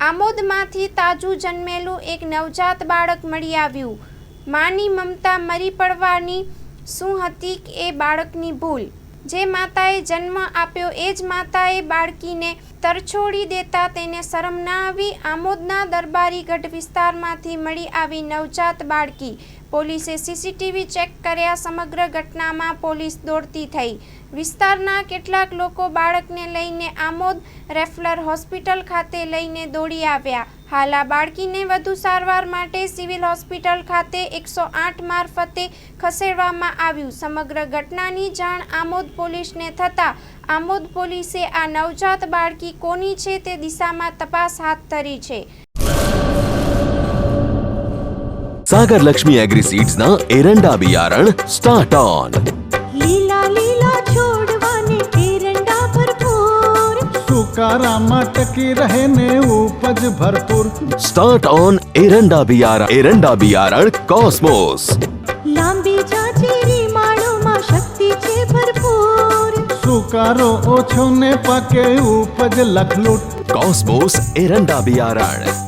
આમોદમાંથી તાજું જન્મેલું એક નવજાત બાળક મળી આવ્યું. માની મમતા મરી પડવાની શું હતી એ બાળકની ભૂલ. જે માતાએ જન્મ આપ્યો એ જ માતાએ બાળકીને તરછોડી દેતા તેને શરમ ના આવી. આમોદના દરબારીગઢ વિસ્તારમાંથી મળી આવી નવજાત બાળકી. પોલીસે સીસીટીવી ચેક કર્યા. સમગ્ર ઘટનામાં પોલીસ દોડતી થઈ. વિસ્તારના કેટલાક લોકો બાળકને લઈને આમોદ રેફરલ હોસ્પિટલ ખાતે લઈને દોડી આવ્યા. હાલ આ બાળકીને વધુ સારવાર માટે સિવિલ હોસ્પિટલ ખાતે 108 મારફતે ખસેડવામાં આવ્યું. સમગ્ર ઘટનાની જાણ આમોદ પોલીસને થતાં આમોદ પોલીસે આ નવજાત બાળકી કોની છે તે દિશામાં તપાસ હાથ ધરી છે. सागर लक्ष्मी एग्री सीड्स ना एरंडा बियारण स्टार्ट ऑन. લીલા લીલા છોડવાને એરંડા ભરપૂર, સુકારામાં ટકી રહે ને ઉપજ ભરપૂર. स्टार्ट ऑन एरंडा बियारण कॉस्मोस. લાંબી જાચેરી માળોમાં શક્તિ છે ભરપૂર. સુકારો ઓછો ને પાકે ઉપજ લખલૂટ. कॉस्मोस एरंडा बियारण.